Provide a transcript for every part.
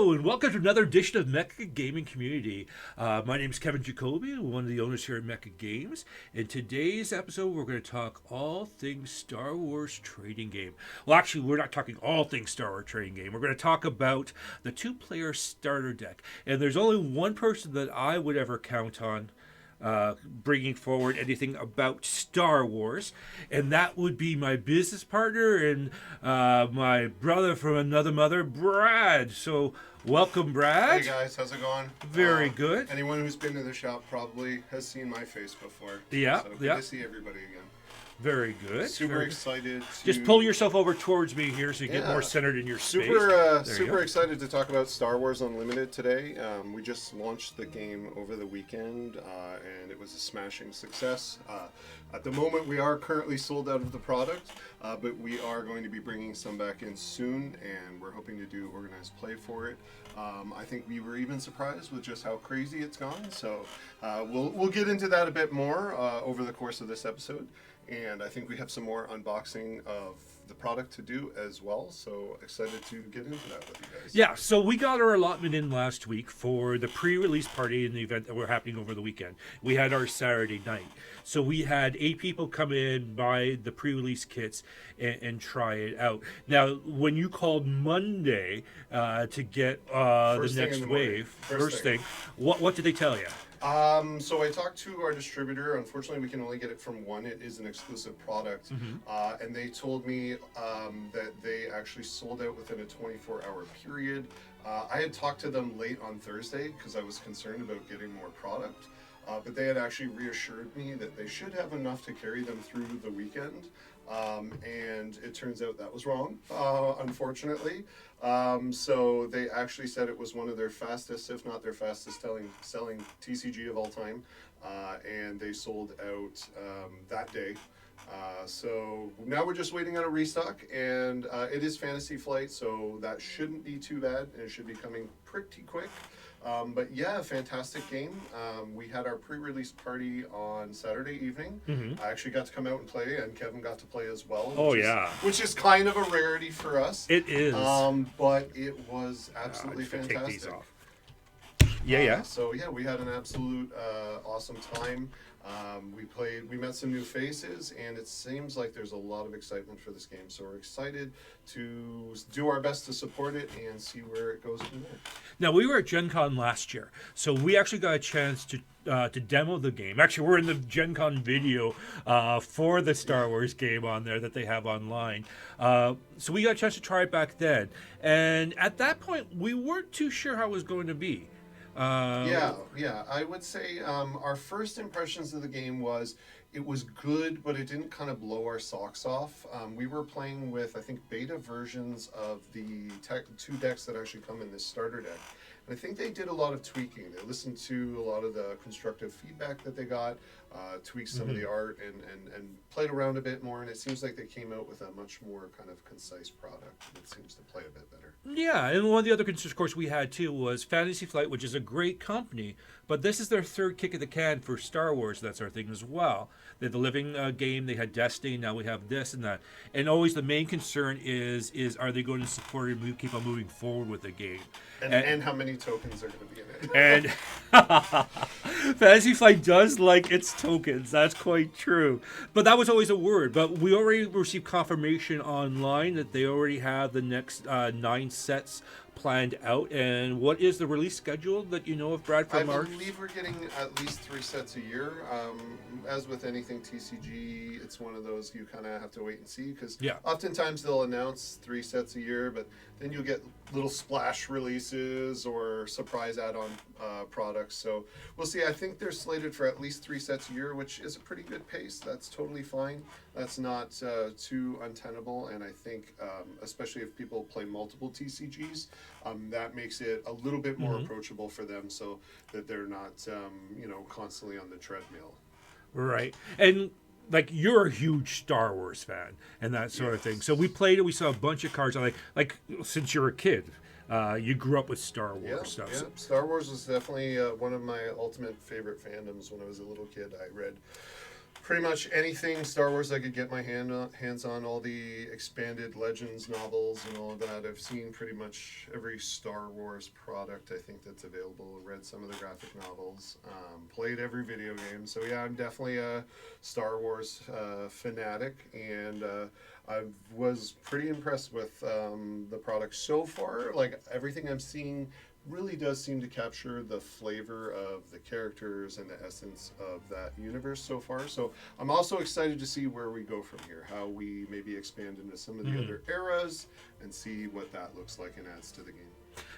Hello, and welcome to another edition of Mecha Gaming Community. My name is Kevin Jacoby, one of the owners here at Mecha Games. In today's episode, we're going to talk all things Star Wars trading game. Well, actually, we're not talking all things Star Wars trading game. We're going to talk about the two-player starter deck. And there's only one person that I would ever count on bringing forward anything about Star Wars, and that would be my business partner and my brother from another mother, Brad. So, welcome, Brad. Hey guys, how's it going? Very good. Anyone who's been to the shop probably has seen my face before. Yeah, so good yeah. to see everybody again. Very good. Super Very excited. Just pull yourself over towards me here so you get more centered in your space. Super excited to talk about Star Wars Unlimited today. We just launched the game over the weekend, and it was a smashing success. At the moment, we are currently sold out of the product, but we are going to be bringing some back in soon, and we're hoping to do organized play for it. I think we were even surprised with just how crazy it's gone. So we'll get into that a bit more over the course of this episode. And I think we have some more unboxing of the product to do as well. So excited to get into that with you guys. Yeah, so we got our allotment in last week for the pre-release party and the event that were happening over the weekend. We had our Saturday night. So we had 8 people come in, buy the pre-release kits, and try it out. Now, when you called Monday to get the next wave, first thing, what did they tell you? So I talked to our distributor. Unfortunately, we can only get it from one. It is an exclusive product. And they told me that they actually sold out within a 24-hour period. I had talked to them late on Thursday because I was concerned about getting more product. But they had actually reassured me that they should have enough to carry them through the weekend. And it turns out that was wrong, unfortunately. So they actually said it was one of their fastest, if not their fastest selling TCG of all time. And they sold out that day. So now we're just waiting on a restock, and it is Fantasy Flight, so that shouldn't be too bad, and it should be coming pretty quick. But yeah, fantastic game. We had our pre-release party on Saturday evening. I actually got to come out and play, and Kevin got to play as well. Which is kind of a rarity for us. It is. But it was absolutely fantastic. Take these off. Yeah. So yeah, we had an absolute awesome time. We met some new faces, and it seems like there's a lot of excitement for this game. So we're excited to do our best to support it and see where it goes from there. Now, we were at Gen Con last year, so we actually got a chance to demo the game. Actually, we're in the Gen Con video for the Star Wars game on there that they have online. So we got a chance to try it back then. And at that point, we weren't too sure how it was going to be. Yeah. I would say our first impressions of the game was it was good, but it didn't kind of blow our socks off. We were playing with, I think, beta versions of the 2 decks that actually come in this starter deck. And I think they did a lot of tweaking. They listened to a lot of the constructive feedback that they got, tweaked some of the art, and played around a bit more. And it seems like they came out with a much more kind of concise product that seems to play a bit better. Yeah, and one of the other concerns, of course, we had too was Fantasy Flight, which is a great company, but this is their third kick of the can for Star Wars. That's our thing as well. They had the Living game, they had Destiny, now we have this and that. And always the main concern is are they going to support it and keep on moving forward with the game? And how many tokens are going to be in it. And Fantasy Flight does like its tokens. That's quite true. But that was always a word. But we already received confirmation online that they already have the next 9 sets planned out. And what is the release schedule that you know of, Brad, for March? I believe we're getting at least 3 sets a year. As with anything TCG, it's one of those you kind of have to wait and see, because oftentimes they'll announce 3 sets a year, but then you'll get little splash releases or surprise add-on products. So we'll see. I think they're slated for at least 3 sets a year, which is a pretty good pace. That's totally fine. That's not too untenable, and I think especially if people play multiple TCGs, that makes it a little bit more approachable for them, so that they're not constantly on the treadmill. Right. And like, you're a huge Star Wars fan and that sort of thing. So we played it. We saw a bunch of cards. Like since you're a kid, you grew up with Star Wars stuff. Yeah. Star Wars was definitely one of my ultimate favorite fandoms when I was a little kid. I read Pretty much anything Star Wars I could get my hands on, all the expanded Legends novels and all of that. I've seen pretty much every Star Wars product I think that's available, read some of the graphic novels, played every video game. So yeah, I'm definitely a Star Wars fanatic, and I was pretty impressed with the product so far. Like everything I'm seeing really does seem to capture the flavor of the characters and the essence of that universe so far. So I'm also excited to see where we go from here, how we maybe expand into some of the other eras and see what that looks like and adds to the game.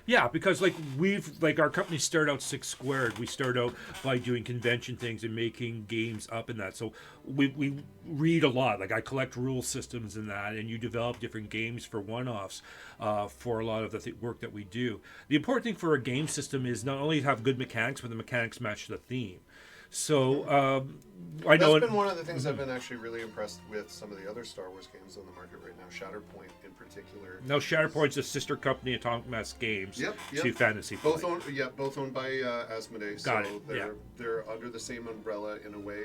Yeah, because our company started out Six Squared. We started out by doing convention things and making games up and that. So we read a lot. Like I collect rule systems and that, and you develop different games for one-offs for a lot of the work that we do. The important thing for a game system is not only have good mechanics, but the mechanics match the theme. So I know That's been one of the things I've been actually really impressed with some of the other Star Wars games on the market right now. Shatterpoint in particular. Now Shatterpoint's a sister company, Atomic Mass Games, Yep. to Fantasy Both Flight. both owned by Asmodee. Got So it, they're under the same umbrella in a way.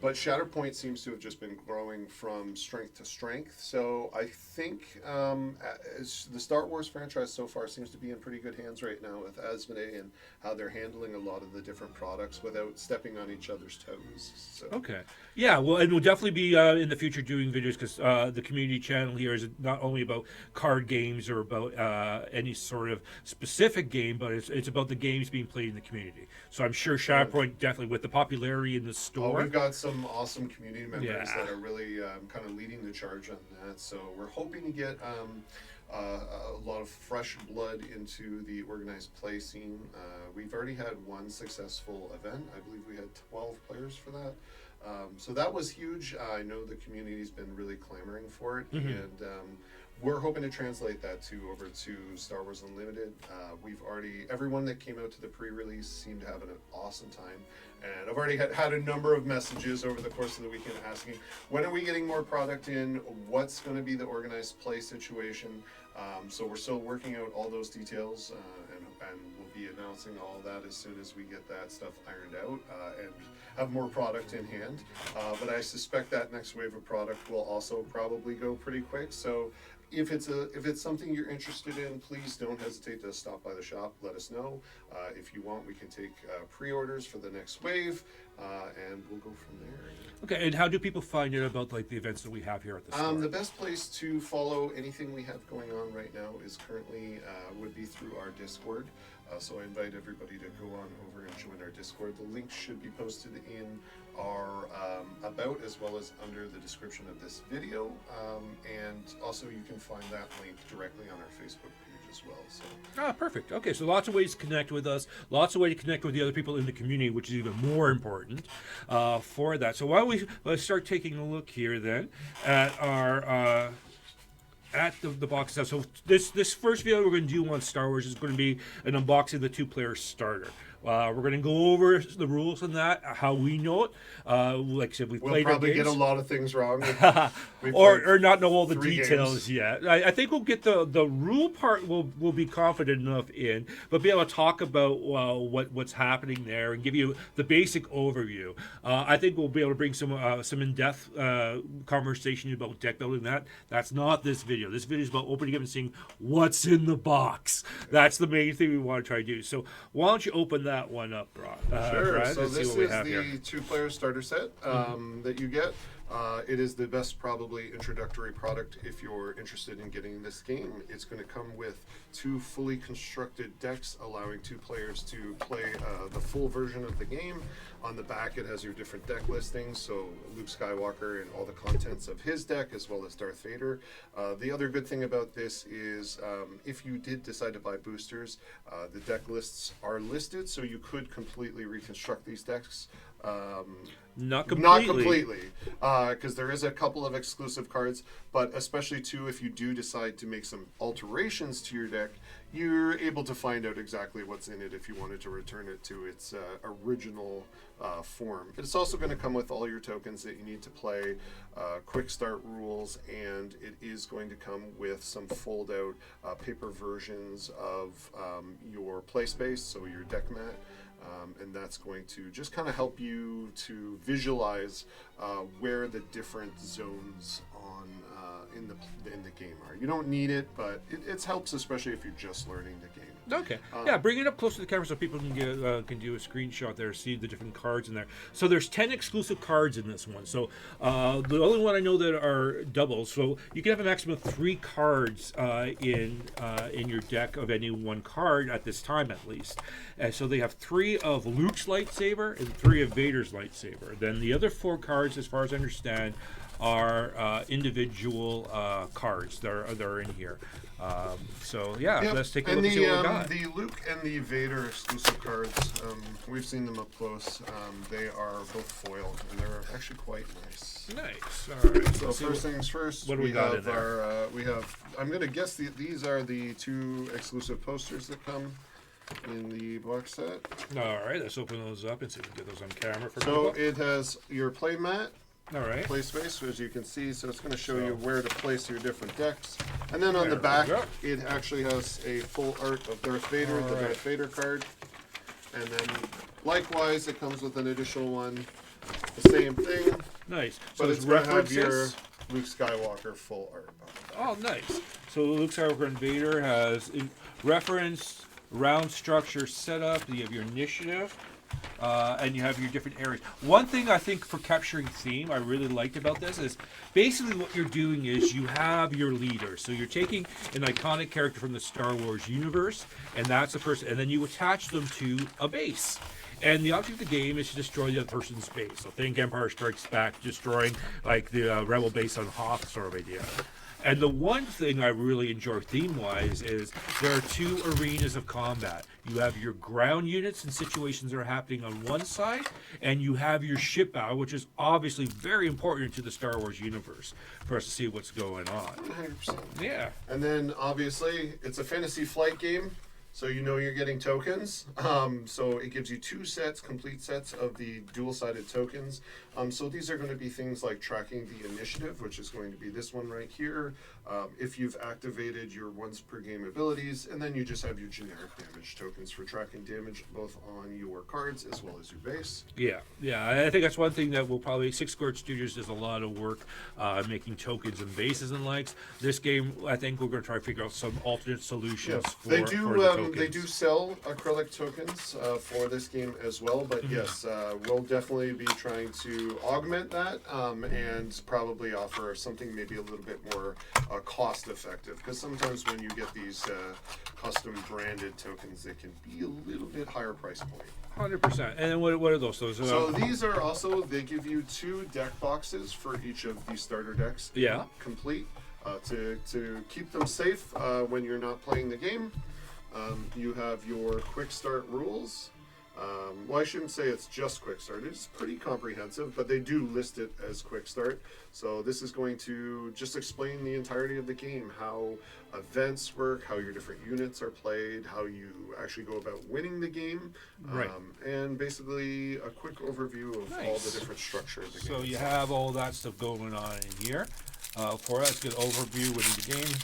But Shatterpoint seems to have just been growing from strength to strength. So I think the Star Wars franchise so far seems to be in pretty good hands right now with Asmodee and how they're handling a lot of the different products without stepping on each other's toes. So. Okay. Yeah, well, and we'll definitely be in the future doing videos because the community channel here is not only about card games or about any sort of specific game, but it's about the games being played in the community. So I'm sure Shatterpoint definitely, with the popularity in the store. We've got some awesome community members Yeah. that are really kind of leading the charge on that. So we're hoping to get a lot of fresh blood into the organized play scene. We've already had one successful event. I believe we had 12 players for that. So that was huge. I know the community's been really clamoring for it, and we're hoping to translate that over to Star Wars Unlimited. Everyone that came out to the pre-release seemed to have an awesome time, and I've already had a number of messages over the course of the weekend asking, when are we getting more product in? What's going to be the organized play situation? So we're still working out all those details, and we'll be announcing all that as soon as we get that stuff ironed out and have more product in hand. But I suspect that next wave of product will also probably go pretty quick. So if it's something you're interested in, please don't hesitate to stop by the shop. Let us know. If you want, we can take pre-orders for the next wave, and we'll go from there. Okay, and how do people find out about the events that we have here at the store? The best place to follow anything we have going on right now is currently would be through our Discord. So I invite everybody to go on over and join our Discord. The link should be posted in our about, as well as under the description of this video. And also you can find that link directly on our Facebook page as well. So. Perfect. Okay, so lots of ways to connect with us, lots of ways to connect with the other people in the community, which is even more important for that. So why don't let's start taking a look here then at our at the box stuff. So this first video we're going to do on Star Wars is going to be an unboxing of the two-player starter. We're going to go over the rules on that, how we know it. Like I said, we'll probably get a lot of things wrong, or not know all the details games. yet. I think we'll get the rule part. We'll be confident enough in, but be able to talk about what's happening there and give you the basic overview. I think we'll be able to bring some in-depth conversation about deck building. That's not this video. This video is about opening up and seeing what's in the box. That's the main thing we want to try to do. So why don't you open that one up, Sure. Brad? So Let's see this what we is have the here. two-player starter set that you get. It is the best probably introductory product if you're interested in getting this game. It's going to come with two fully constructed decks, allowing two players to play the full version of the game. On the back, it has your different deck listings, so Luke Skywalker and all the contents of his deck, as well as Darth Vader. The other good thing about this is if you did decide to buy boosters, the deck lists are listed, so you could completely reconstruct these decks. Not completely. Not completely, because there is a couple of exclusive cards, but especially too, if you do decide to make some alterations to your deck, you're able to find out exactly what's in it if you wanted to return it to its original form. It's also going to come with all your tokens that you need to play, quick start rules, and it is going to come with some fold out paper versions of your play space, so your deck mat. And that's going to just kind of help you to visualize where the different zones on in the game are. You don't need it, but it helps, especially if you're just learning the game. Okay. Yeah, bring it up close to the camera so people can do a screenshot there, see the different cards in there. So there's 10 exclusive cards in this one. So the only one I know that are doubles. So you can have a maximum of 3 cards in your deck of any one card at this time, at least. So they have 3 of Luke's lightsaber and 3 of Vader's lightsaber. Then the other 4 cards, as far as I understand, are individual cards that are in here. So yeah, Yep. let's take a look and see what we got. The Luke and the Vader exclusive cards, we've seen them up close. They are both foiled, and they're actually quite nice. Nice. All right. So first things first, what do we got in have our we have. I'm gonna guess these are the 2 exclusive posters that come in the box set. All right, let's open those up and see if we can get those on camera for So people. it has your play mat. All right. Play space, as you can see, so it's going to show So- you where to place your different decks. And then on There the back, we go. it actually has a full art of Darth Vader, the Alright. Darth Vader card. And then likewise, it comes with an additional one, the same thing, Nice. So but it's it's going to have your references. Luke Skywalker full art. Oh, nice. So Luke Skywalker and Vader has reference, round structure setup. You have your initiative. And you have your different areas. One thing I think for capturing theme I really liked about this is basically what you're doing is you have your leader. So you're taking an iconic character from the Star Wars universe, and that's a person, and then you attach them to a base. And the object of the game is to destroy the other person's base. So think Empire Strikes Back, destroying like the Rebel base on Hoth sort of idea. And the one thing I really enjoy theme-wise is there are 2 arenas of combat. You have your ground units and situations that are happening on one side, and you have your ship battle, which is obviously very important to the Star Wars universe for us to see what's going on. 100%. Yeah. And then obviously, it's a fantasy flight game, so you know you're getting tokens. So it gives you 2 sets, complete sets of the dual-sided tokens. So these are going to be things like tracking the initiative, which is going to be this one right here. If you've activated your once per game abilities, and then you just have your generic damage tokens for tracking damage both on your cards as well as your base. Yeah, I think that's one thing that will probably Six Squared Studios does a lot of work making tokens and bases and likes. This game, I think we're going to try to figure out some alternate solutions for They the do tokens. they do sell acrylic tokens for this game as well, but yes, we'll definitely be trying to augment that and probably offer something maybe a little bit more cost effective, because sometimes when you get these custom branded tokens, they can be a little bit higher price point. 100%. And then what are those? So these are also, they give you 2 deck boxes for each of the starter decks. Yeah. Complete to keep them safe when you're not playing the game. You have your quick start rules. Well, I shouldn't say it's just quick start. It's pretty comprehensive, but they do list it as quick start. So this is going to just explain the entirety of the game, how events work, how your different units are played, how you actually go about winning the game, Right. And basically a quick overview of all the different structure of the game. So you have all that stuff going on in here. For us, good overview within the game.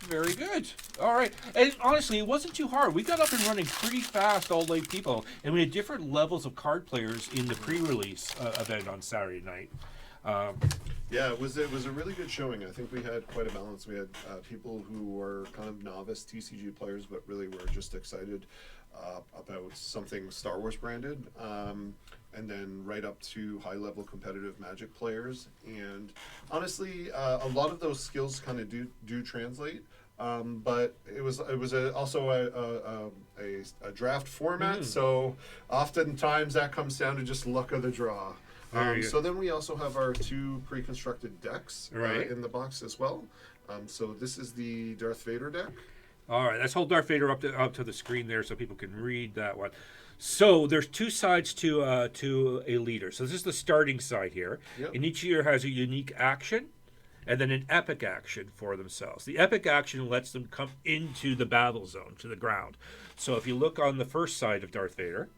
Very good. All right. And honestly, it wasn't too hard. We got up and running pretty fast, all like people. And we had different levels of card players in the pre-release event on Saturday night. Yeah, it was a really good showing. I think we had quite a balance. We had people who were kind of novice TCG players, but really were just excited about something Star Wars branded, and then right up to high-level competitive Magic players. And honestly, a lot of those skills kind of do translate. But it was also a draft format, so oftentimes that comes down to just luck of the draw. So then we also have our 2 pre-constructed decks in the box as well. So this is the Darth Vader deck. All right, let's hold Darth Vader up to the screen there so people can read that one. So there's 2 sides to a leader. So this is the starting side here, Yep. and each leader has a unique action, and then an epic action for themselves. The epic action lets them come into the battle zone, to the ground. So if you look on the first side of Darth Vader,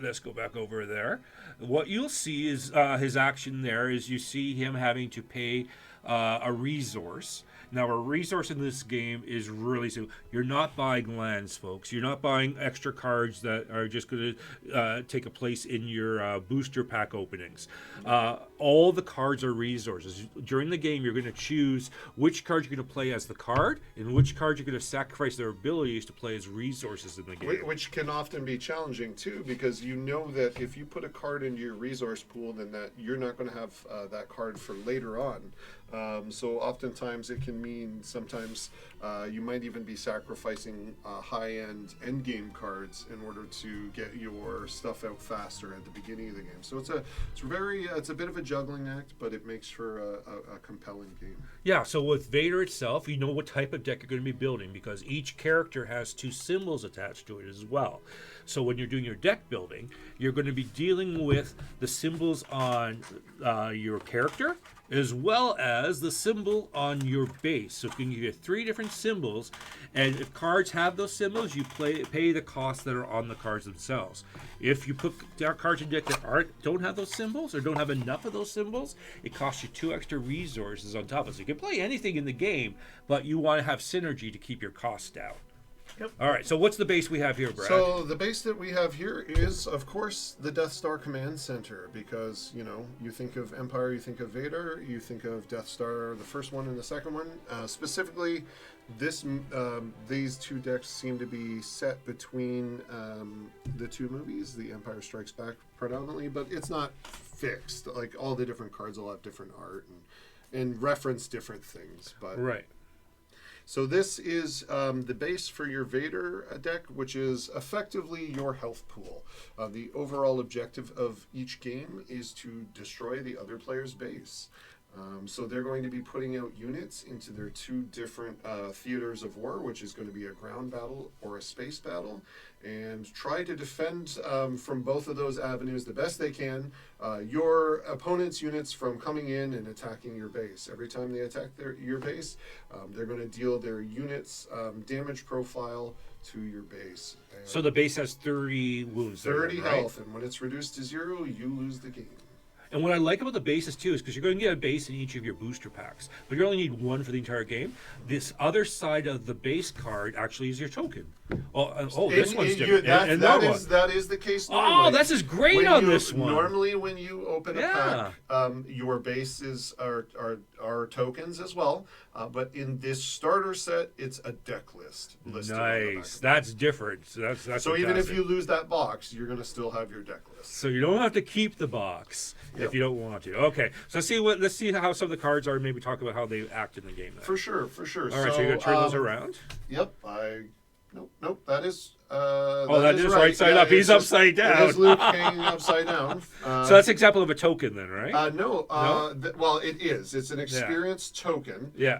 let's go back over there. What you'll see is his action there is you see him having to pay a resource. Now, a resource in this game is really simple. You're not buying lands, folks. You're not buying extra cards that are just going to take a place in your booster pack openings. All the cards are resources. During the game, you're going to choose which card you're going to play as the card and which cards you're going to sacrifice their abilities to play as resources in the game. Which can often be challenging too, because you know that if you put a card into your resource pool, then that you're not going to have that card for later on. So oftentimes it can mean sometimes you might even be sacrificing high-end endgame cards in order to get your stuff out faster at the beginning of the game. So it's a bit of a juggling act, but it makes for a compelling game. Yeah, so with Vader itself, you know what type of deck you're going to be building because each character has 2 symbols attached to it as well. So when you're doing your deck building, you're going to be dealing with the symbols on your character as well as the symbol on your base. So it's going to give you 3 different symbols, and if cards have those symbols, you pay the costs that are on the cards themselves. If you put cards in deck that don't have those symbols or don't have enough of those symbols, it costs you 2 extra resources on top of it. So you can play anything in the game, but you want to have synergy to keep your costs down. Yep. All right, so what's the base we have here, Brad? So the base that we have here is, of course, the Death Star Command Center, because, you know, you think of Empire, you think of Vader, you think of Death Star, the first one and the second one. Specifically, these 2 decks seem to be set between the 2 movies, The Empire Strikes Back predominantly, but it's not fixed. Like, all the different cards will have different art and reference different things. But Right. So this is the base for your Vader deck, which is effectively your health pool. The overall objective of each game is to destroy the other player's base. So they're going to be putting out units into their 2 different theaters of war, which is going to be a ground battle or a space battle, and try to defend from both of those avenues the best they can your opponent's units from coming in and attacking your base. Every time they attack your base, they're going to deal their units damage profile to your base. And So the base has 30 wounds. 30 there, right? health, and when it's reduced to 0, you lose the game. And what I like about the bases too is because you're going to get a base in each of your booster packs, but you only need 1 for the entire game. This other side of the base card actually is your token. This one's different. That is the case normally. Oh, this is great When on you- this one. Normally, when you open a Yeah. pack, your bases are tokens as well. But in this starter set, it's a deck list listed on the Nice. back. That's different. So that's So even if fantastic. you lose that box, you're going to still have your deck list. So you don't have to keep the box Yep. if you don't want to. Okay. So let's see how some of the cards are. Maybe talk about how they act in the game. Then. For sure. All right. So you're gonna turn those around. Yep. Nope. That is. That is right side up. He's it's just- upside down. It is Luke hanging upside down. So that's an example of a token, then, right? No. No? Well, it is. It's an experience token. Yeah.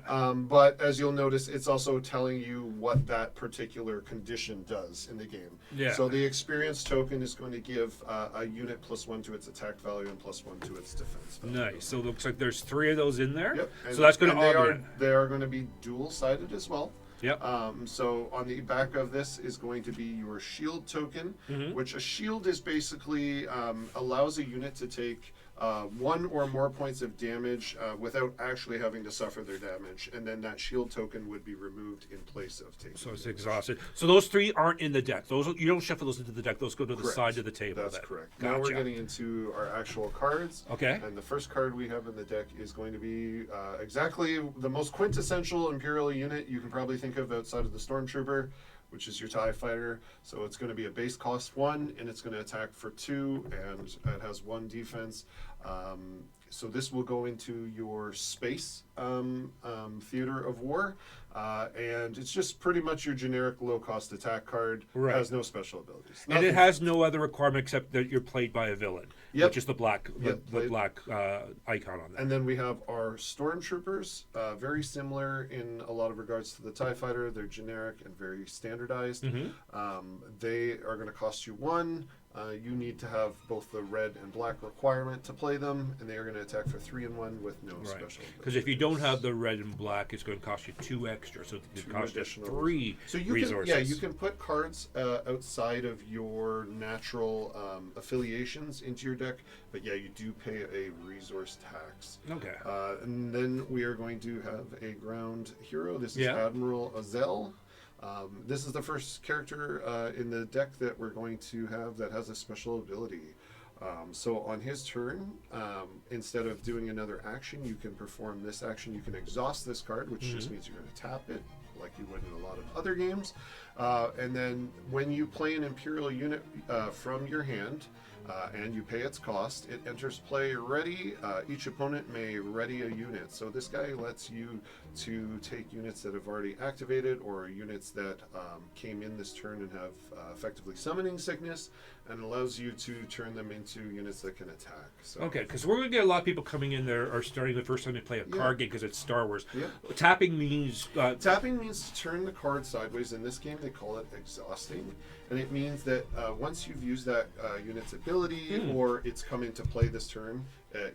But as you'll notice, it's also telling you what that particular condition does in the game. Yeah. So the experience token is going to give a unit +1 to its attack value and +1 to its defense value. Nice. So it looks like there's 3 of those in there. Yep. So that's going to and augment. they are going to be dual-sided as well. Yep. So on the back of this is going to be your shield token, which a shield is basically allows a unit to take 1 or more points of damage without actually having to suffer their damage, and then that shield token would be removed in place of taking. So it's damage. exhausted. So those 3 aren't in the deck. Those you don't shuffle those into the deck. Those go to the Correct. side of the table. That's then. correct. Gotcha. Now we're getting into our actual cards. Okay. And the first card we have in the deck is going to be exactly the most quintessential Imperial unit you can probably think of outside of the Stormtrooper, which is your TIE Fighter. So it's going to be a base cost 1, and it's going to attack for 2, and it has 1 defense. So this will go into your space theater of war, and it's just pretty much your generic low-cost attack card. Right. It has no special abilities. And it Nothing. has no other requirement except that you're played by a villain, Yep. which is the black, Yep, the played- black icon on that. And then we have our Stormtroopers, very similar in a lot of regards to the TIE Fighter. They're generic and very standardized. Mm-hmm. They are going to cost you 1. You need to have both the red and black requirement to play them, and they are going to attack for 3 and 1 with no special. Because if you don't have the red and black, it's going to cost you 2 extra, so it costs you 3 so you resources. Can, you can put cards outside of your natural affiliations into your deck, but you do pay a resource tax. Okay. And then we are going to have a ground hero. This is Admiral Azel. This is the first character in the deck that we're going to have that has a special ability. So on his turn, instead of doing another action, you can perform this action. You can exhaust this card, which just means you're going to tap it, like you would in a lot of other games. And then when you play an Imperial unit from your hand, and you pay its cost, it enters play ready. Each opponent may ready a unit. So this guy lets you to take units that have already activated or units that came in this turn and have effectively summoning sickness, and allows you to turn them into units that can attack. So. Okay, because we're going to get a lot of people coming in there are starting the first time they play a card game because it's Star Wars. Yeah. Tapping means... Tapping means to turn the card sideways. In this game, they call it exhausting. And it means that once you've used that unit's ability or it's come into play this turn,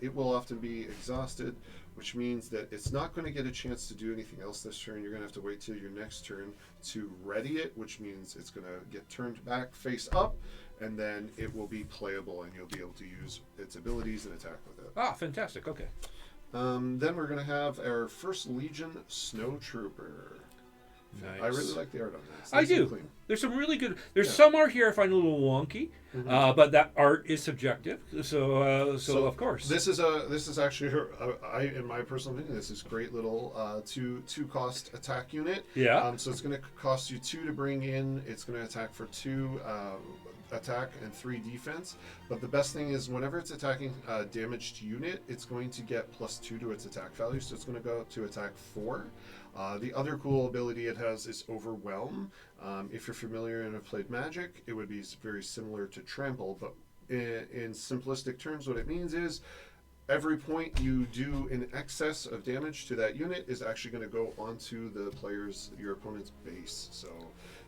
it will often be exhausted, which means that it's not going to get a chance to do anything else this turn. You're going to have to wait till your next turn to ready it, which means it's going to get turned back face up, and then it will be playable and you'll be able to use its abilities and attack with it. Ah, fantastic. Okay. Then we're going to have our First Legion Snow Trooper. Nice. I really like the art on this. I do. Clean. There's some really good. There's some art here I find a little wonky, but that art is subjective. So of course, this is actually in my personal opinion, this is great little two cost attack unit. Yeah. So it's going to cost you 2 to bring in. It's going to attack for 2 attack and 3 defense. But the best thing is whenever it's attacking a damaged unit, it's going to get +2 to its attack value. So it's going to go to attack 4. The other cool ability it has is Overwhelm. If you're familiar and have played Magic, it would be very similar to Trample, but in simplistic terms, what it means is every point you do in excess of damage to that unit is actually going to go onto your opponent's base. So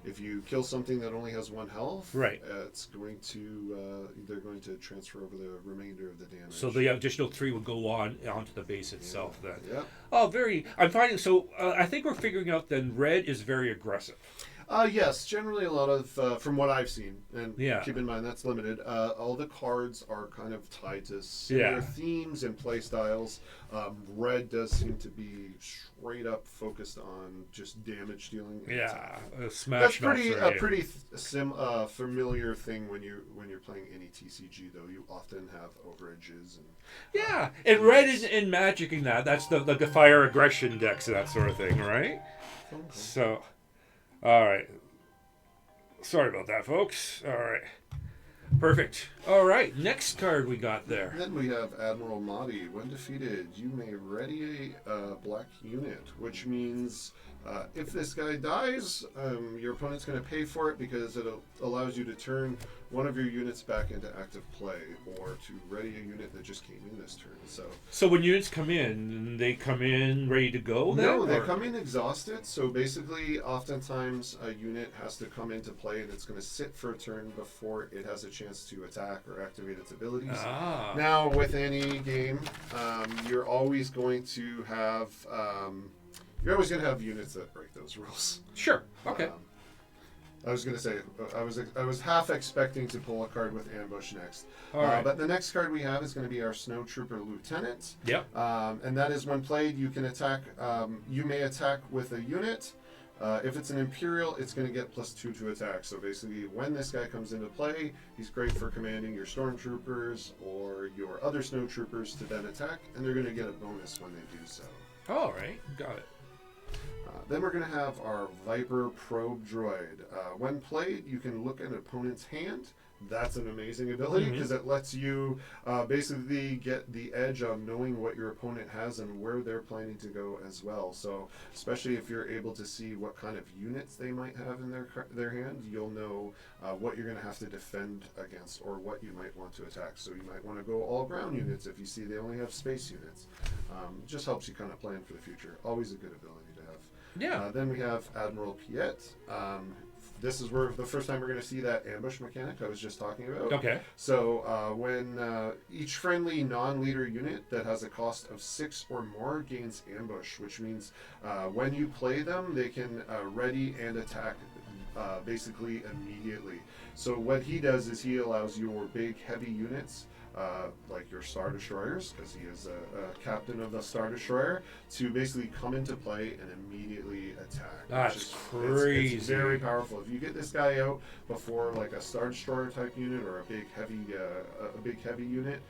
if you kill something that only has 1 health, it's going to they're going to transfer over the remainder of the damage. So the additional 3 would go onto the base itself then. Yeah. Oh, I'm finding so. I think we're figuring out then red is very aggressive. Yes, generally a lot of, from what I've seen, and Yeah. keep in mind that's limited, all the cards are kind of tied to similar themes and play styles. Red does seem to be straight up focused on just damage dealing. Yeah, That's pretty familiar thing when you're playing any TCG though. You often have overages and and red is in Magic and that's the fire aggression decks and that sort of thing, right? Okay. So, all right. Sorry about that, folks. All right. Perfect. All right. Next card we got there. Then we have Admiral Mahdi. When defeated, you may ready a black unit, which means if this guy dies, your opponent's going to pay for it because it allows you to turn one of your units back into active play or to ready a unit that just came in this turn. So when units come in, they come in ready to go then? No, they come in exhausted. So basically, oftentimes a unit has to come into play and it's going to sit for a turn before it has a chance to attack or activate its abilities. Now, with any game, you're always going to have units that break those rules. Sure. Okay. I was going to say, I was half expecting to pull a card with Ambush next. All right. But the next card we have is going to be our Snow Trooper Lieutenant. Yep. And that is when played, you can attack. You may attack with a unit. If it's an Imperial, it's going to get +2 to attack. So basically, when this guy comes into play, he's great for commanding your Stormtroopers or your other Snow Troopers to then attack, and they're going to get a bonus when they do so. All right. Got it. Then we're going to have our Viper Probe Droid. When played, you can look at an opponent's hand. That's an amazing ability because it lets you basically get the edge on knowing what your opponent has and where they're planning to go as well. So especially if you're able to see what kind of units they might have in their hand, you'll know what you're going to have to defend against or what you might want to attack. So you might want to go all ground units if you see they only have space units. Just helps you kind of plan for the future. Always a good ability to have. Yeah. Then we have Admiral Piet. this is where the first time we're going to see that ambush mechanic I was just talking about. Okay. So when each friendly non-leader unit that has a cost of 6 or more gains ambush, which means when you play them, they can ready and attack basically immediately. So what he does is he allows your big heavy units, like your Star Destroyers, because he is a captain of the Star Destroyer, to basically come into play and immediately attack. That's crazy. It's very powerful. If you get this guy out before like a Star Destroyer type unit or a big heavy unit,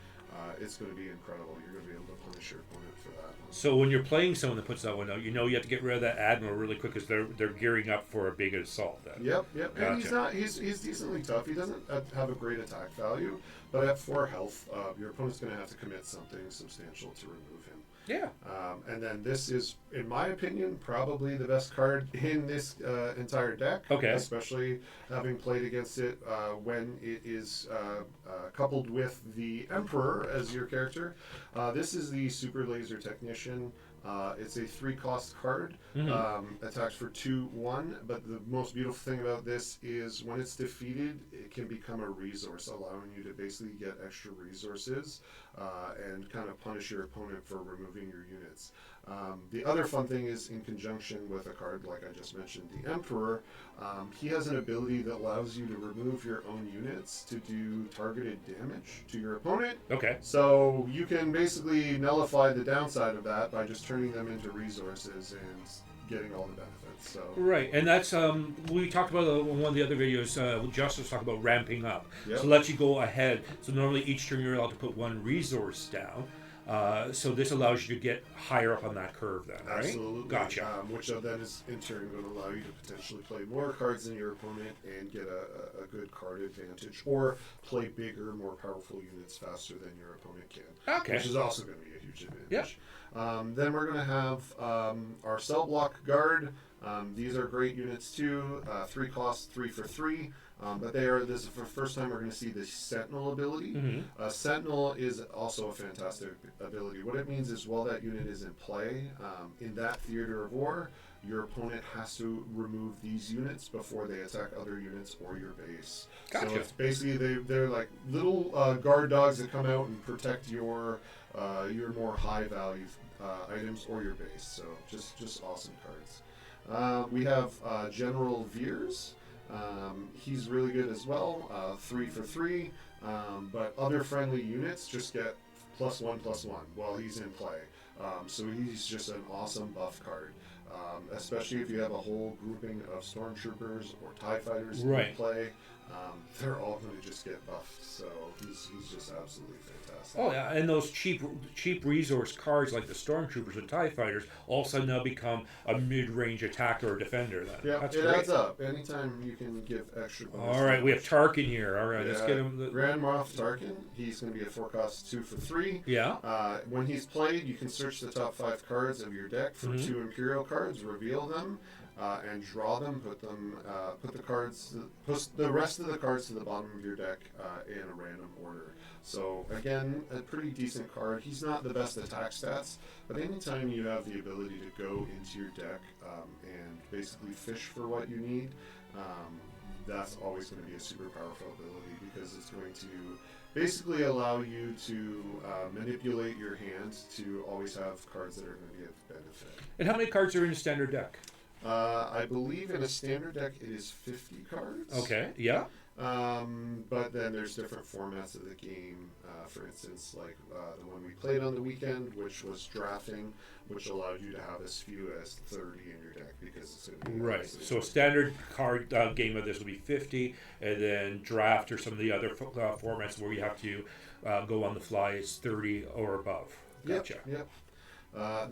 it's going to be incredible. You're going to be able to punish your opponent for that. So when you're playing someone that puts that one out, you know you have to get rid of that Admiral really quick because they're gearing up for a big assault. Then. Yep. Gotcha. And he's decently tough. He doesn't have a great attack value, but at 4 health, your opponent's going to have to commit something substantial to remove him. Yeah. And then this is, in my opinion, probably the best card in this entire deck. Okay. Especially having played against it when it is coupled with the Emperor as your character. This is the Super Laser Technician. It's a 3-cost card. Attacks for 2/1. But the most beautiful thing about this is when it's defeated, it can become a resource, allowing you to basically get extra resources and kind of punish your opponent for removing your units. The other fun thing is, in conjunction with a card like I just mentioned, the Emperor, he has an ability that allows you to remove your own units to do targeted damage to your opponent. Okay. So you can basically nullify the downside of that by just turning them into resources and getting all the benefits. So Right, and that's we talked about on one of the other videos. Justice talked about ramping up, Yep. so let you go ahead. So normally each turn you're allowed to put 1 resource down. So this allows you to get higher up on that curve, then, right? Absolutely. Gotcha. Which then is in turn going to allow you to potentially play more cards than your opponent and get a good card advantage, or play bigger, more powerful units faster than your opponent can. Okay. Which is also going to be a huge advantage. Yeah. Then we're going to have our Cell Block Guard. These are great units too. 3 costs, 3 for 3. But this is for the first time we're going to see the Sentinel ability. Sentinel is also a fantastic ability. What it means is while that unit is in play, in that theater of war, your opponent has to remove these units before they attack other units or your base. Gotcha. So it's basically they're like little guard dogs that come out and protect your more high value items or your base. So just awesome cards. We have General Veers. He's really good as well, 3 for 3, but other friendly units just get +1/+1 while he's in play. So he's just an awesome buff card, especially if you have a whole grouping of stormtroopers or TIE fighters in play. They're all going to just get buffed, so he's just absolutely fantastic. Oh yeah, and those cheap resource cards like the Stormtroopers and TIE Fighters all of a sudden now become a mid-range attacker or defender. Then. Yeah, That's it great. adds up. Anytime you can give extra bonus. All right, we have Tarkin here. All right, let's get him. Grand Moff Tarkin. He's going to be a 4-cost 2 for 3. Yeah. When he's played, you can search the top 5 cards of your deck for 2 Imperial cards, reveal them, and draw them. Put the rest of the cards to the bottom of your deck in a random order. So again, a pretty decent card. He's not the best attack stats, but anytime you have the ability to go into your deck and basically fish for what you need, that's always going to be a super powerful ability, because it's going to basically allow you to manipulate your hand to always have cards that are going to be of benefit. And how many cards are in a standard deck? I believe in a standard deck it is 50 cards. Okay, yeah. But then there's different formats of the game. For instance, like the one we played on the weekend, which was drafting, which allowed you to have as few as 30 in your deck, because it's going to be right. So a standard card game of this will be 50, and then draft or some of the other formats where you have to go on the fly is 30 or above. Gotcha. Yep.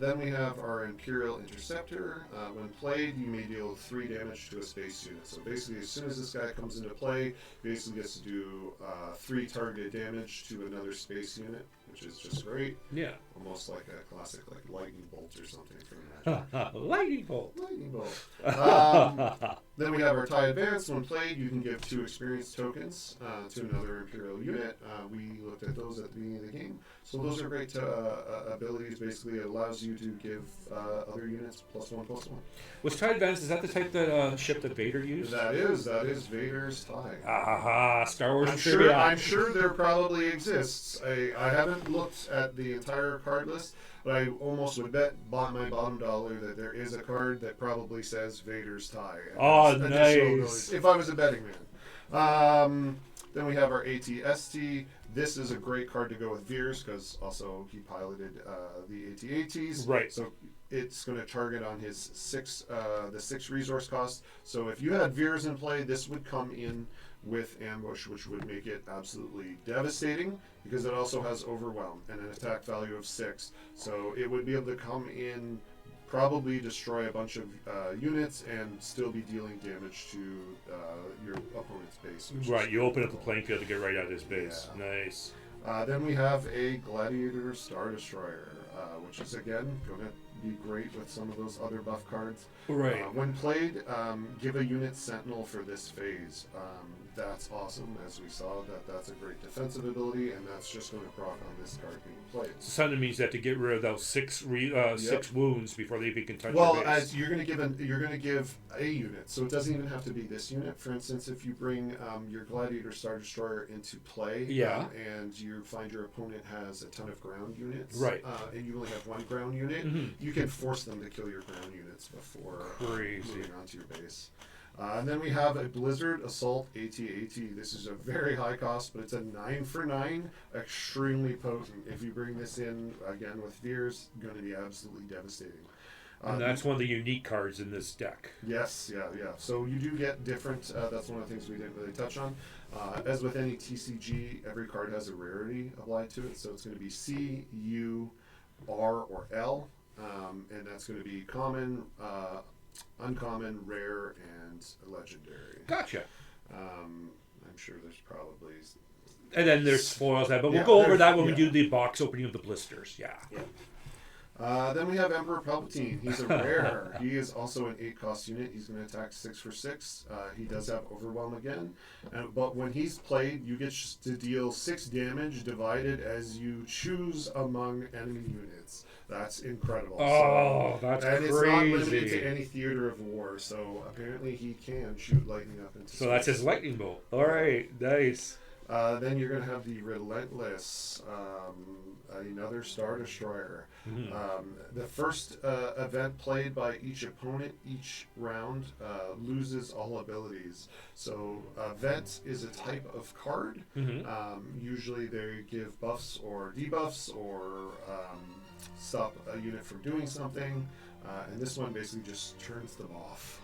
Then we have our Imperial Interceptor. When played, you may deal 3 damage to a space unit. So basically, as soon as this guy comes into play, he basically gets to do 3 targeted damage to another space unit which is just great. Yeah. Almost like a classic, like lightning bolt or something from Magic. Lightning bolt. Lightning bolt. Then we have our TIE Advance. When played, you can give 2 experience tokens to another Imperial unit. We looked at those at the beginning of the game. So those are great abilities. Basically, it allows you to give other units +1/+1. Was TIE Advance, is that the type that ship that Vader used? That is Vader's TIE. Aha, Star Wars I'm trivia. sure there probably exists. I haven't looked at the entire card list, but I almost would bet my bottom dollar that there is a card that probably says Vader's TIE. Oh, Additional nice. abilities, if I was a betting man. Then we have our AT-ST. This is a great card to go with Veers because also he piloted the AT-ATs. Right. So it's going to target on his 6 resource cost. So if you had Veers in play, this would come in with Ambush, which would make it absolutely devastating because it also has Overwhelm and an attack value of 6. So it would be able to come in, probably destroy a bunch of units, and still be dealing damage to your opponent's base. Right, you open up the playing field to get right out of his base. Yeah. Nice. Then we have a Gladiator Star Destroyer, which is again going to be great with some of those other buff cards. Right. When played, give a unit Sentinel for this phase. That's awesome, as we saw. That's a great defensive ability, and that's just going to proc on this card being played. So Sunday means that to get rid of those 6 wounds before they even can touch Well, your base. as you're going to give a unit, so it doesn't even have to be this unit. For instance, if you bring your Gladiator Star Destroyer into play, Yeah. And you find your opponent has a ton of ground units, Right. And you only have 1 ground unit, you can force them to kill your ground units before moving onto your base. And then we have a Blizzard Assault AT-AT. This is a very high cost, but it's a 9 for 9, extremely potent. If you bring this in, again with Veers, going to be absolutely devastating. And that's one of the unique cards in this deck. Yes, yeah. So you do get different, that's one of the things we didn't really touch on. As with any TCG, every card has a rarity applied to it. So it's going to be C, U, R, or L. And that's going to be common, uncommon, rare, and legendary. Gotcha. I'm sure there's probably... And then there's foils, but we'll Yeah, go over that when we yeah. do the box opening of the blisters. Yeah. Then we have Emperor Palpatine. He's a rare. He is also an 8-cost unit. He's going to attack 6 for 6. He does have Overwhelm again. But when he's played, you get to deal 6 damage divided as you choose among enemy units. That's incredible. Oh, that's and crazy. It's not limited to any theater of war. So apparently he can shoot lightning up into So that's space. his lightning bolt. All right, nice. Then you're going to have the Relentless, another Star Destroyer. The first event played by each opponent each round loses all abilities. So Vent is a type of card. Usually they give buffs or debuffs or stop a unit from doing something. And this one basically just turns them off.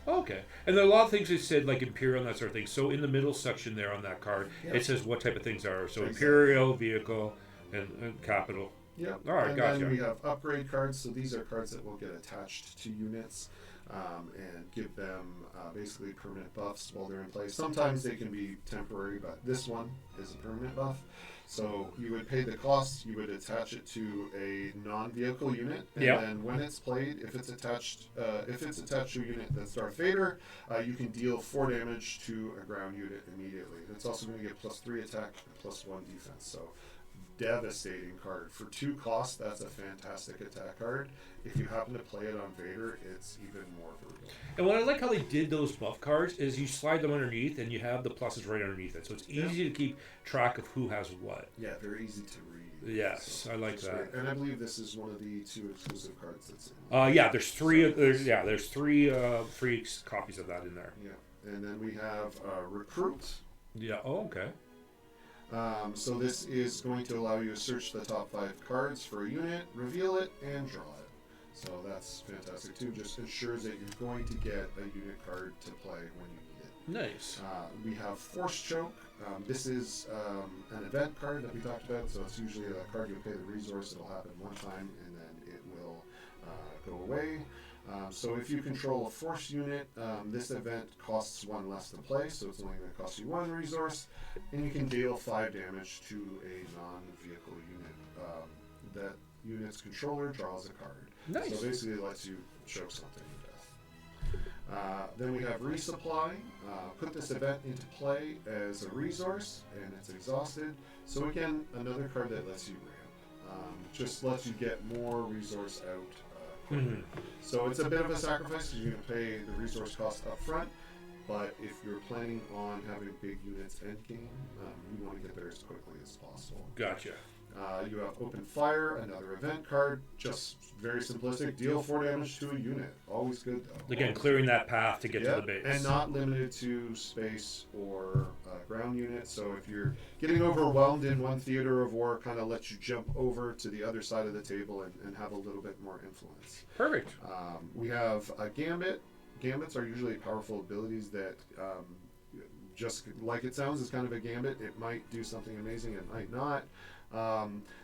Okay. And there are a lot of things they said, like Imperial and that sort of thing. So in the middle section there on that card, it says what type of things are. So Imperial, Vehicle, and Capital. Yeah. All right, and gotcha. then we have upgrade cards. So these are cards that will get attached to units and give them basically permanent buffs while they're in play. Sometimes they can be temporary, but this one is a permanent buff. So you would pay the cost, you would attach it to a non-vehicle unit, and then when it's played, if it's attached to a unit that's Darth Vader, you can deal 4 damage to a ground unit immediately. It's also going to get +3 attack and +1 defense. So devastating card. For 2 costs, that's a fantastic attack card. If you happen to play it on Vader, it's even more brutal. And what I like how they did those buff cards is you slide them underneath and you have the pluses right underneath it. So it's easy to keep track of who has what. Yeah, very easy to read. Yes, So I like it's that. great. And I believe this is one of the 2 exclusive cards that's in. Yeah, there's 3. There's 3 free copies of that in there. Yeah, and then we have Recruit. Yeah. Oh, okay. So this is going to allow you to search the top 5 cards for a unit, reveal it, and draw it. So that's fantastic too. Just ensures that you're going to get a unit card to play when you need it. Nice. We have Force Choke. This is an event card that we talked about. So it's usually a card you pay the resource. It'll happen one time and then it will go away. So if you control a force unit, this event costs 1 less to play, so it's only going to cost you 1 resource, and you can deal 5 damage to a non-vehicle unit. That unit's controller draws a card. Nice. So basically it lets you choke something to death. Then we have resupply. Put this event into play as a resource, and it's exhausted. So again, another card that lets you ramp. Just lets you get more resource out quicker. So it's a bit of a sacrifice because you're going to pay the resource cost up front. But if you're planning on having big units end game, you want to get there as quickly as possible. Gotcha. You have Open Fire, another event card, just very simplistic. Deal 4 damage to a unit. Always good, though. Again, clearing that path to get to the base. And not limited to space or ground units. So if you're getting overwhelmed in one theater of war, kind of lets you jump over to the other side of the table and have a little bit more influence. Perfect. We have a Gambit. Gambits are usually powerful abilities that, just like it sounds, is kind of a gambit. It might do something amazing, it might not.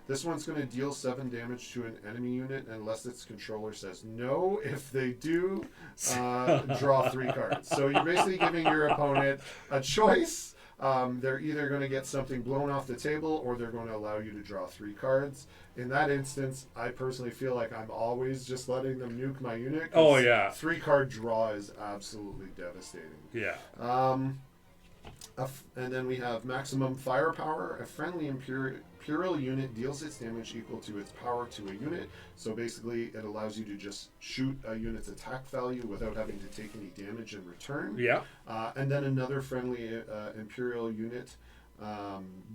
This one's going to deal 7 damage to an enemy unit unless its controller says no. If they do, draw 3 cards. So you're basically giving your opponent a choice. They're either going to get something blown off the table or they're going to allow you to draw 3 cards. In that instance, I personally feel like I'm always just letting them nuke my unit. Oh, yeah. 3-card draw is absolutely devastating. Yeah. And then we have maximum firepower. A friendly Imperial unit deals its damage equal to its power to a unit. So basically, it allows you to just shoot a unit's attack value without having to take any damage in return. Yeah. And then another friendly Imperial unit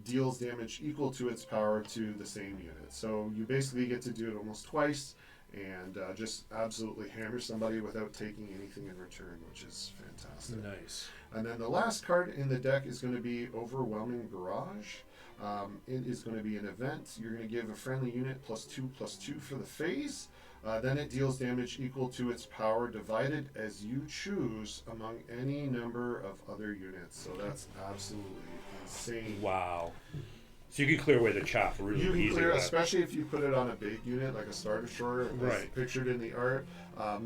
deals damage equal to its power to the same unit. So you basically get to do it almost twice and just absolutely hammer somebody without taking anything in return, which is fantastic. Nice. And then the last card in the deck is going to be Overwhelming Barrage. It is going to be an event. You're going to give a friendly unit +2/+2 for the phase. Then it deals damage equal to its power divided as you choose among any number of other units. So that's absolutely insane. Wow. So you can clear away the chaff really You can easy. clear, with that. especially if you put it on a big unit like a Star Destroyer, as Right. pictured in the art.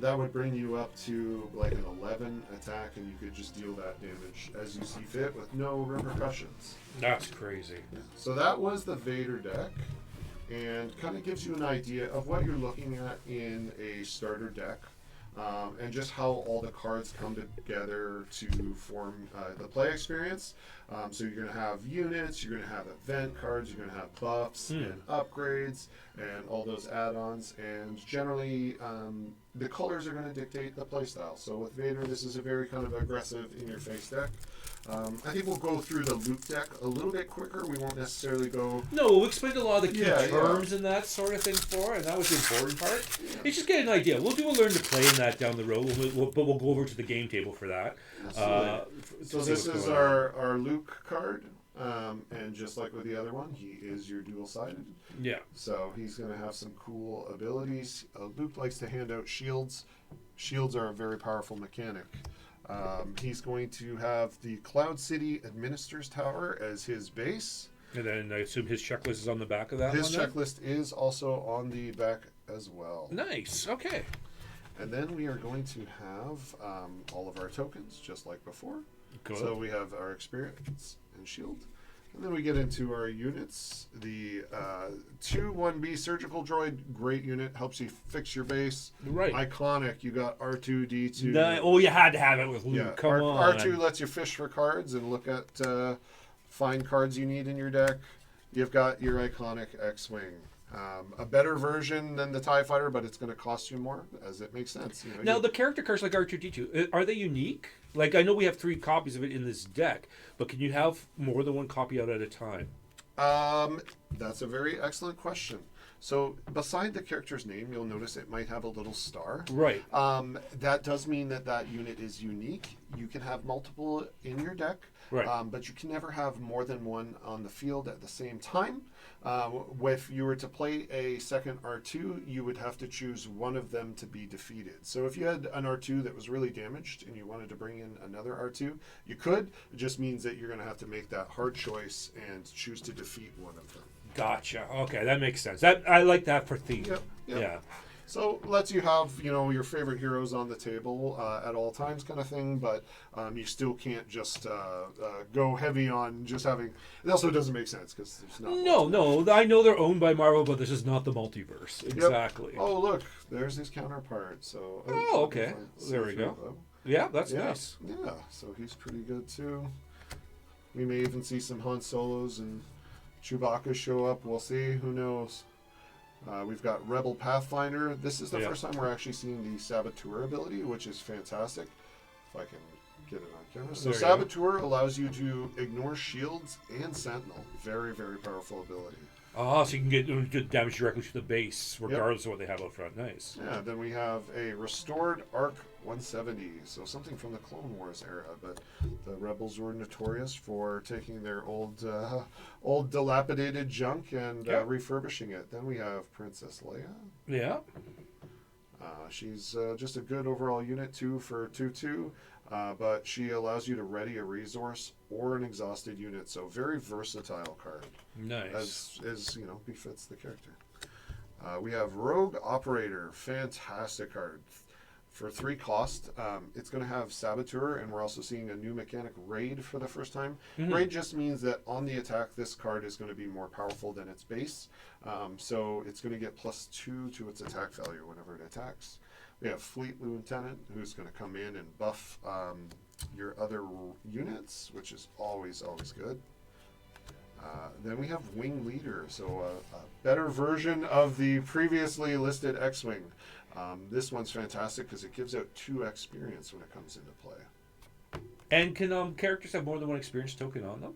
That would bring you up to like an 11 attack, and you could just deal that damage as you see fit with no repercussions. That's crazy. So that was the Vader deck, and kind of gives you an idea of what you're looking at in a starter deck, and just how all the cards come together to form the play experience. So you're going to have units, you're going to have event cards, you're going to have buffs and upgrades, and all those add-ons. And generally, the colors are going to dictate the play style. So with Vader, this is a very kind of aggressive, in-your-face deck. I think we'll go through the Luke deck a little bit quicker. We won't necessarily go... No, we explained a lot of the key Yeah, terms and that sort of thing for, and that was the important part. It's just get an idea. We'll do a learn to play in that down the road, but we'll go over to the game table for that. So this is our Luke card, and just like with the other one, he is your dual-sided. Yeah. So he's going to have some cool abilities. Luke likes to hand out shields. Shields are a very powerful mechanic. He's going to have the Cloud City Administers Tower as his base. And then I assume his checklist is on the back of that His one then? checklist is also on the back as well. Nice. Okay. And then we are going to have all of our tokens, just like before. Good. So we have our experience and shield. And then we get into our units. The 2-1B Surgical Droid, great unit, helps you fix your base. Right. Iconic, you got R2-D2. You had to have it with Luke. Yeah, Come on. R2 lets you fish for cards and look at find cards you need in your deck. You've got your iconic X-Wing. A better version than the TIE Fighter, but it's going to cost you more, as it makes sense. You know, Now, the character cards like R2-D2, are they unique? Like, I know we have 3 copies of it in this deck, but can you have more than one copy out at a time? That's a very excellent question. So, beside the character's name, you'll notice it might have a little star. Right. That does mean that that unit is unique. You can have multiple in your deck, Right. But you can never have more than one on the field at the same time. If you were to play a second R2, you would have to choose one of them to be defeated. So if you had an R2 that was really damaged and you wanted to bring in another R2, you could. It just means that you're going to have to make that hard choice and choose to defeat one of them. Gotcha. Okay, that makes sense. That I like that for theme. Yep. Yeah. So lets you have, your favorite heroes on the table at all times kind of thing, but you still can't just go heavy on just having... It also doesn't make sense because there's not... No. I know they're owned by Marvel, but this is not the multiverse. Exactly. Oh, look. There's his counterpart. So. Oh, okay. There we go. Yeah, that's nice. Yeah, so he's pretty good too. We may even see some Han Solos and Chewbacca show up. We'll see. Who knows? We've got Rebel Pathfinder. This is the first time we're actually seeing the Saboteur ability, which is fantastic. If I can get it on camera. So Saboteur allows you to ignore shields and Sentinel. Very, very powerful ability. Oh, so you can get damage directly to the base, regardless of what they have out front. Nice. Yeah, then we have a restored Arc 170, so something from the Clone Wars era, but the Rebels were notorious for taking their old dilapidated junk and refurbishing it. Then we have Princess Leia. Yeah. She's just a good overall unit, 2 for 2/2, but she allows you to ready a resource or an exhausted unit, so very versatile card. Nice. As befits the character. We have Rogue Operator, fantastic card. For 3 cost, it's going to have Saboteur, and we're also seeing a new mechanic, Raid, for the first time. Mm-hmm. Raid just means that on the attack, this card is going to be more powerful than its base. So it's going to get +2 to its attack value whenever it attacks. We have Fleet Lieutenant, who's going to come in and buff your other units, which is always good. Then we have Wing Leader, so a better version of the previously listed X-Wing. This one's fantastic because it gives out 2 experience when it comes into play. And can characters have more than 1 experience token on them?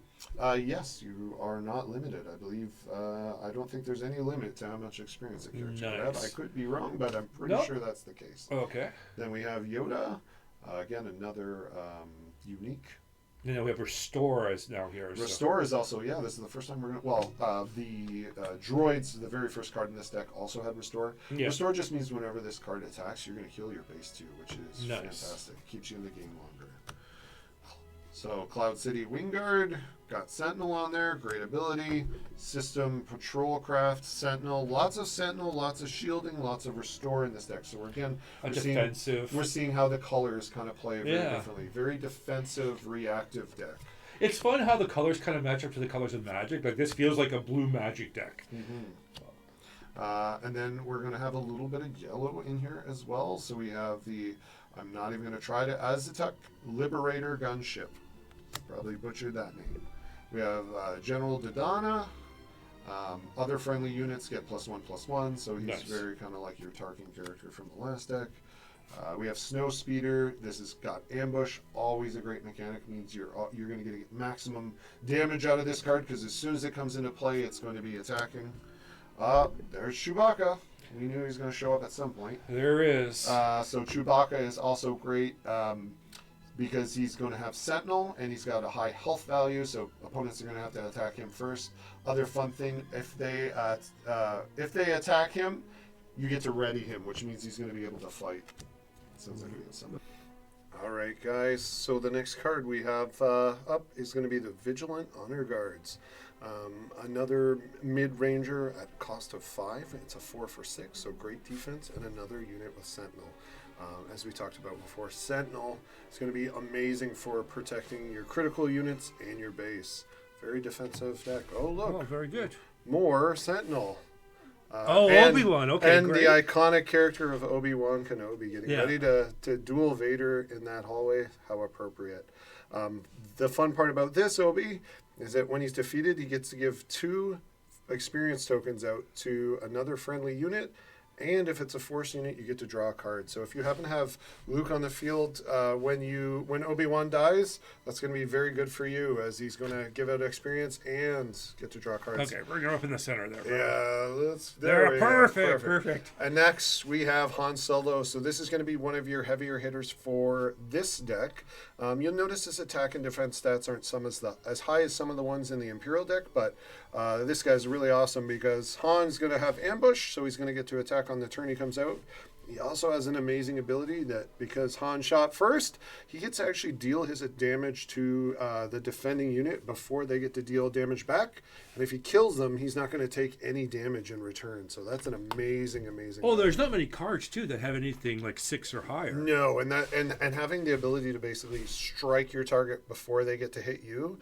Yes, you are not limited. I believe, I don't think there's any limit to how much experience a character could have. I could be wrong, but I'm pretty sure that's the case. Okay. Then we have Yoda, again, another unique. And then we have Restore as now here. Restore is also, this is the first time we're going to, the droids, the very first card in this deck also had Restore. Yeah. Restore just means whenever this card attacks, you're going to heal your base too, which is fantastic. Keeps you in the game longer. So Cloud City Wingguard, got Sentinel on there, great ability. System Patrol Craft, Sentinel, lots of shielding, lots of Restore in this deck. So we're seeing how the colors kind of play very differently. Very defensive, reactive deck. It's fun how the colors kind of match up to the colors of Magic. Like this feels like a blue Magic deck. Mm-hmm. And then we're going to have a little bit of yellow in here as well. So we have I'm not even going to try to, Aztec Liberator Gunship. Probably butchered that name. We have General Dodonna. Other friendly units get +1/+1, so he's very kind of like your Tarkin character from the last deck. We have Snow Speeder. This has got Ambush, always a great mechanic. Means you're going to get maximum damage out of this card because as soon as it comes into play, it's going to be attacking. There's Chewbacca. We knew he was going to show up at some point. There is. So Chewbacca is also great because he's going to have Sentinel and he's got a high health value, so opponents are going to have to attack him first. Other fun thing, if they attack him, you get to ready him, which means he's going to be able to fight. Sounds like we have something. All right, guys. So the next card we have up is going to be the Vigilant Honor Guards. Another mid-ranger at cost of 5. It's a 4 for 6, so great defense, and another unit with Sentinel. As we talked about before, Sentinel is going to be amazing for protecting your critical units and your base. Very defensive deck. Oh, look. Oh, very good. More Sentinel. Obi-Wan. Okay, and great. The iconic character of Obi-Wan Kenobi getting ready to duel Vader in that hallway. How appropriate. The fun part about this Obi is that when he's defeated, he gets to give 2 experience tokens out to another friendly unit. And if it's a Force unit, you get to draw a card. So if you happen to have Luke on the field when Obi-Wan dies, that's going to be very good for you as he's going to give out experience and get to draw cards. Okay, bring her up in the center there. Bro. Perfect. And next we have Han Solo. So this is going to be one of your heavier hitters for this deck. You'll notice his attack and defense stats aren't as high as some of the ones in the Imperial deck, but this guy's really awesome because Han's going to have ambush, so he's going to get to attack on the turn he comes out. He also has an amazing ability that because Han shot first, he gets to actually deal his damage to the defending unit before they get to deal damage back. And if he kills them, he's not going to take any damage in return. So that's an amazing, amazing. Oh, there's not many cards too that have anything like 6 or higher. No, and having the ability to basically strike your target before they get to hit you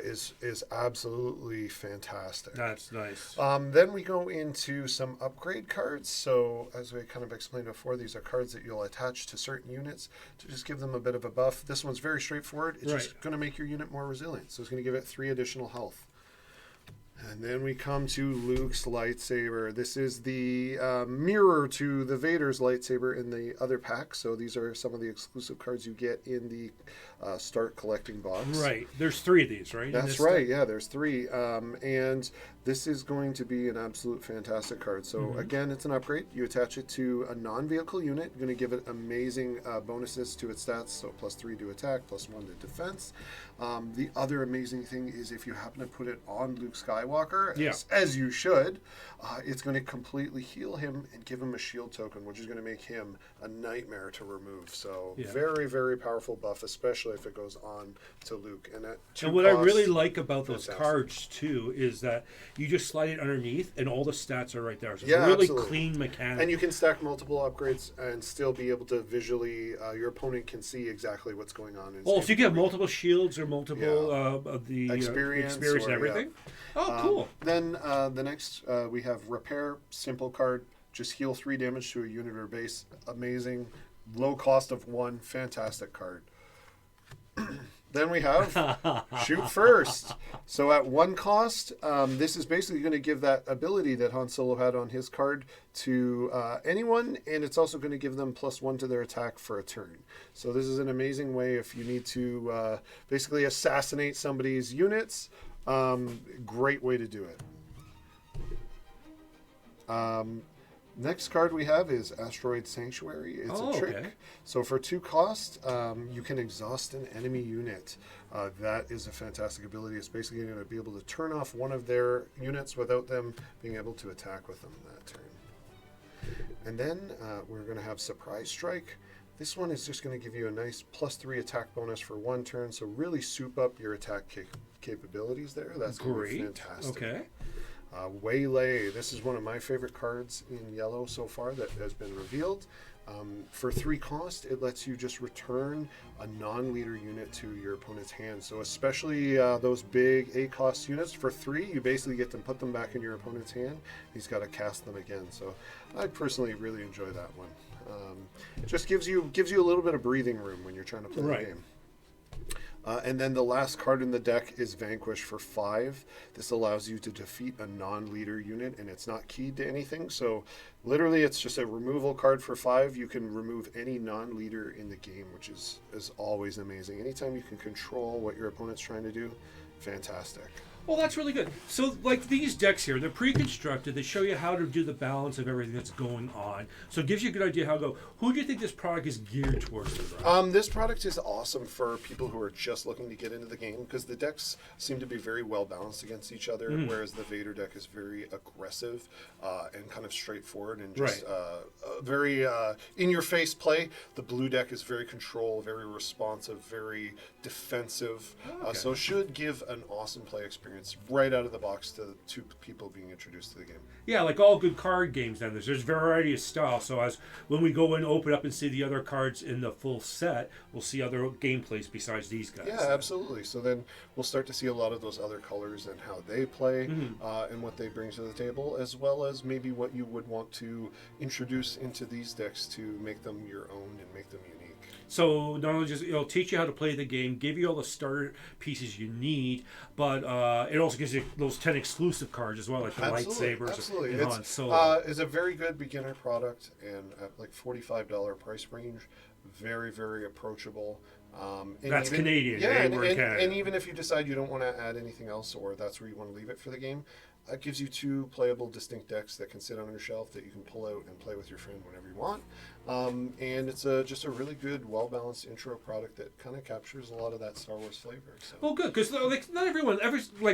is absolutely fantastic. That's nice. Then we go into some upgrade cards. So as we kind of explained before, these are cards that you'll attach to certain units to just give them a bit of a buff. This one's very straightforward. It's just going to make your unit more resilient. So it's going to give it 3 additional health. And then we come to Luke's lightsaber. This is the mirror to the Vader's lightsaber in the other pack. So these are some of the exclusive cards you get in the start collecting box. Right. There's 3 of these, right? That's right. Yeah, there's 3. And this is going to be an absolute fantastic card. So again, it's an upgrade. You attach it to a non-vehicle unit. You're going to give it amazing bonuses to its stats. So +3 to attack, +1 to defense. The other amazing thing is if you happen to put it on Luke Skywalker, as you should, it's going to completely heal him and give him a shield token, which is going to make him a nightmare to remove. So very, very powerful buff, especially if it goes on to Luke. And what I really like about those cards too is that you just slide it underneath and all the stats are right there. So it's a really clean mechanic. And you can stack multiple upgrades and still be able to visually, your opponent can see exactly what's going on. So you get multiple shields or multiple of the experience and everything. Oh, cool. Then the next we have Repair, simple card. Just heal 3 damage to a unit or base. Amazing. Low cost of 1. Fantastic card. Then we have Shoot First. So at 1 cost, this is basically going to give that ability that Han Solo had on his card to anyone, and it's also going to give them +1 to their attack for a turn. So this is an amazing way if you need to basically assassinate somebody's units. Great way to do it. Next card we have is Asteroid Sanctuary. It's a trick. Okay. So for 2 cost, you can exhaust an enemy unit. That is a fantastic ability. It's basically going to be able to turn off one of their units without them being able to attack with them that turn. And then we're going to have Surprise Strike. This one is just going to give you a nice +3 attack bonus for 1 turn. So really soup up your attack capabilities there. That's great. Fantastic. Okay. Waylay. This is one of my favorite cards in yellow so far that has been revealed. For 3 cost, it lets you just return a non-leader unit to your opponent's hand. So especially those big A-cost units, for 3, you basically get to put them back in your opponent's hand. He's got to cast them again. So I personally really enjoy that one. It just gives you a little bit of breathing room when you're trying to play the game. And then the last card in the deck is Vanquish for 5. This allows you to defeat a non-leader unit, and it's not keyed to anything. So literally it's just a removal card for 5. You can remove any non-leader in the game, which is always amazing. Anytime you can control what your opponent's trying to do, fantastic. Well, that's really good. So, like these decks here, they're pre-constructed. They show you how to do the balance of everything that's going on. So it gives you a good idea how to go. Who do you think this product is geared towards? This product is awesome for people who are just looking to get into the game because the decks seem to be very well balanced against each other, whereas the Vader deck is very aggressive and kind of straightforward and just very in-your-face play. The blue deck is very control, very responsive, very defensive. So should give an awesome play experience right out of the box to people being introduced to the game. Yeah, like all good card games then. There's variety of style. So as when we go and open up and see the other cards in the full set, we'll see other gameplays besides these guys. Yeah, absolutely. So then we'll start to see a lot of those other colors and how they play and what they bring to the table, as well as maybe what you would want to introduce into these decks to make them your own and make them unique. So not only just it'll teach you how to play the game, give you all the starter pieces you need, but it also gives you those 10 exclusive cards as well, like the lightsabers. Absolutely, it's a very good beginner product, and at like $45 price range, very very approachable. And That's Canadian, Yeah, eh? and, We're in and, Canada. and even if you decide you don't want to add anything else, or that's where you want to leave it for the game, it gives you 2 playable distinct decks that can sit on your shelf that you can pull out and play with your friend whenever you want. And it's just a really good, well-balanced intro product that kind of captures a lot of that Star Wars flavor. So. Well, good, because like not everyone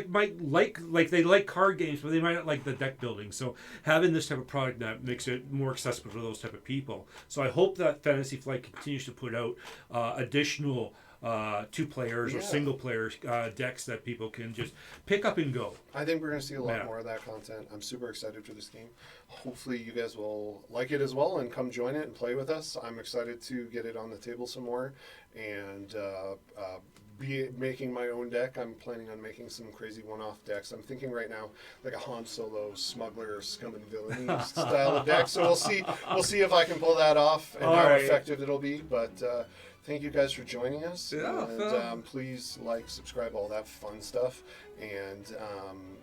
might like they like card games, but they might not like the deck building. So having this type of product that makes it more accessible for those type of people. So I hope that Fantasy Flight continues to put out additional 2 players or single player decks that people can just pick up and go. I think we're going to see a lot Yeah. more of that content. I'm super excited for this game. Hopefully you guys will like it as well and come join it and play with us. I'm excited to get it on the table some more and be making my own deck. I'm planning on making some crazy one-off decks. I'm thinking right now like a Han Solo smuggler scum and villainy style of deck. So we'll see if I can pull that off and All how right. effective it'll be. But thank you guys for joining us. Yeah, And please like, subscribe, all that fun stuff. And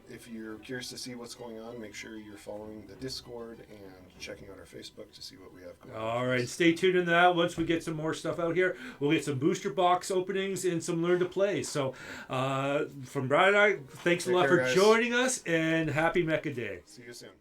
if you're curious to see what's going on, make sure you're following the Discord and checking out our Facebook to see what we have going on. All right, stay tuned in that. Once we get some more stuff out here, we'll get some booster box openings and some learn to play. So from Brad and I, thanks a Take lot care, for guys. joining us, and happy Mecha Day. See you soon.